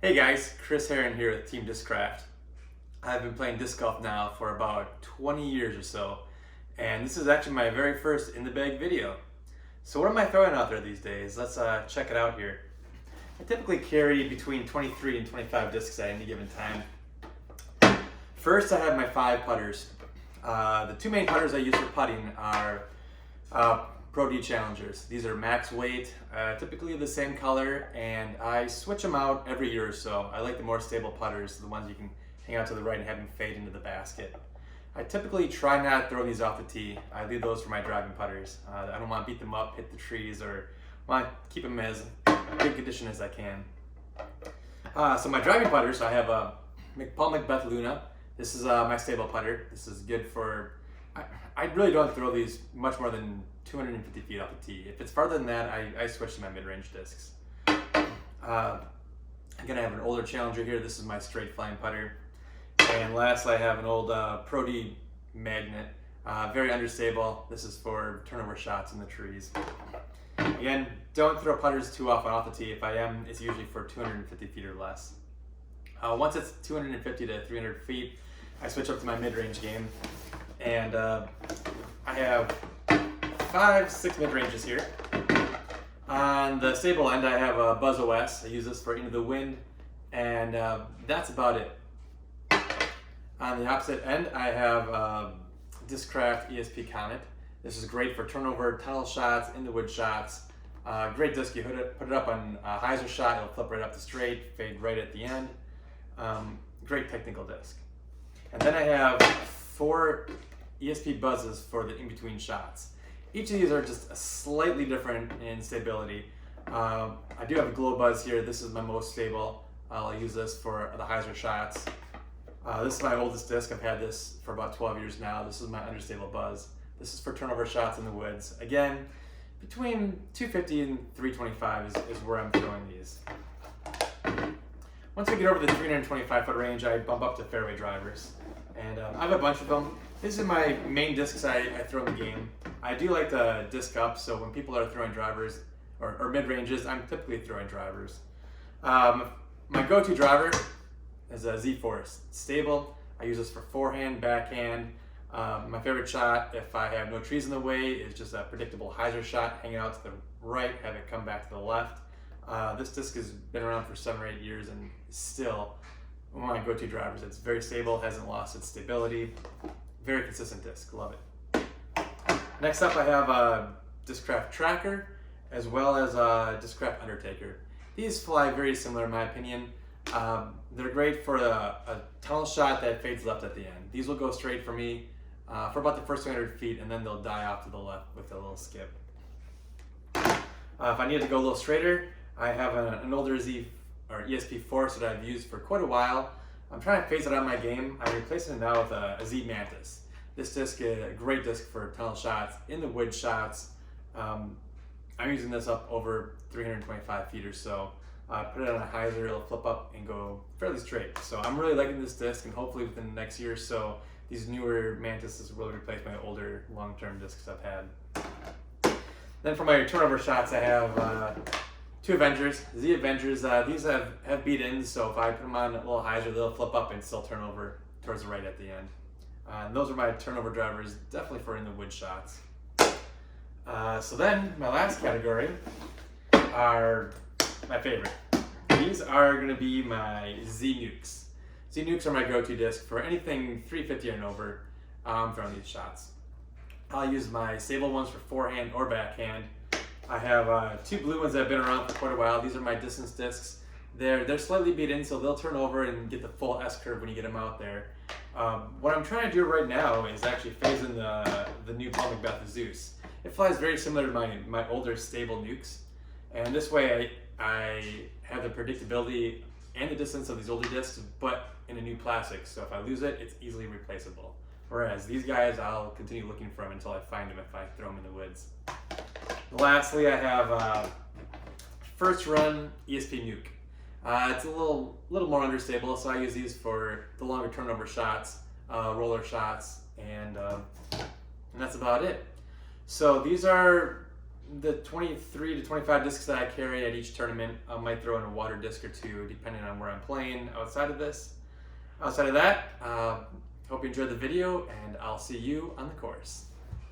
Hey guys, Chris Heeren here with Team Discraft. I've been playing disc golf now for about 20 years or so, and this is actually my very first in the bag video. So what am I throwing out there these days? Let's check it out here. I typically carry between 23 and 25 discs at any given time. First, I have my 5 putters. The 2 main putters I use for putting are Pro D Challengers. These are max weight, typically the same color, and I switch them out every year or so. I like the more stable putters, the ones you can hang out to the right and have them fade into the basket. I typically try not to throw these off the tee. I leave those for my driving putters. I don't want to beat them up, hit the trees, or want to keep them as good condition as I can. So my driving putters, I have a Paul Macbeth Luna. This is my stable putter. This is good for, I really don't throw these much more than 250 feet off the tee. If it's farther than that, I switch to my mid-range discs. Again, I have an older Challenger here. This is my straight flying putter. And last, I have an old Pro D Magnet. Very understable. This is for turnover shots in the trees. Again, don't throw putters too often off the tee. If I am, it's usually for 250 feet or less. Once it's 250 to 300 feet, I switch up to my mid-range game. And I have 5-6 mid-ranges here. On the stable end, I have a Buzz OS. I use this for Into the Wind, and that's about it. On the opposite end, I have Discraft ESP Comet. This is great for turnover, tunnel shots, in the wood shots. Great disc. You put it up on a hyzer shot, it'll flip right up the straight, fade right at the end. Great technical disc. And then I have 4 ESP buzzes for the in-between shots. Each of these are just slightly different in stability. I do have a glow buzz here. This is my most stable. I'll use this for the hyzer shots. This is my oldest disc. I've had this for about 12 years now. This is my understable buzz. This is for turnover shots in the woods. Again, between 250 and 325 is where I'm throwing these. Once we get over the 325 foot range, I bump up to fairway drivers. And I have a bunch of them. These are my main discs I throw in the game. I do like the disc up, so when people are throwing drivers or mid-ranges, I'm typically throwing drivers. My go-to driver is a Z-Force. It's stable. I use this for forehand, backhand. My favorite shot, if I have no trees in the way, is just a predictable hyzer shot, hanging out to the right, have it come back to the left. This disc has been around for 7 or 8 years and still one of my go-to drivers. It's very stable, hasn't lost its stability. Very consistent disc, love it. Next up, I have a Discraft Tracker as well as a Discraft Undertaker. These fly very similar in my opinion. They're great for a tunnel shot that fades left at the end. These will go straight for me for about the first 200 feet, and then they'll die off to the left with a little skip. If I need to go a little straighter, I have an older ESP Force that I've used for quite a while. I'm trying to phase it out of my game. I'm replacing it now with a Z Mantis. This disc is a great disc for tunnel shots, in the wood shots. I'm using this up over 325 feet or so. Put it on a hyzer, it'll flip up and go fairly straight. So I'm really liking this disc, and hopefully within the next year or so, these newer Mantises will replace my older long-term discs I've had. Then for my turnover shots, I have 2 Avengers, Z Avengers. These have beat-ins, so if I put them on a little hyzer, they'll flip up and still turn over towards the right at the end. And those are my turnover drivers, definitely for in the wood shots. So then my last category are my favorite. These are going to be my Z Nukes. Z Nukes are my go-to disc for anything 350 and over. I'm throwing these shots. I'll use my stable ones for forehand or backhand. I have 2 blue ones that have been around for quite a while. These are my distance discs. They're slightly beat in, so they'll turn over and get the full S-curve when you get them out there. What I'm trying to do right now is actually phase in the new Paul Macbeth Zeus. It flies very similar to my older stable nukes, and this way I have the predictability and the distance of these older discs, but in a new plastic. So if I lose it, it's easily replaceable. Whereas these guys, I'll continue looking for them until I find them if I throw them in the woods. Lastly, I have First Run ESP Nuke. It's a little more understable, so I use these for the longer turnover shots, roller shots, and that's about it. So these are the 23 to 25 discs that I carry at each tournament, I might throw in a water disc or two depending on where I'm playing outside of this. Outside of that, hope you enjoyed the video, and I'll see you on the course.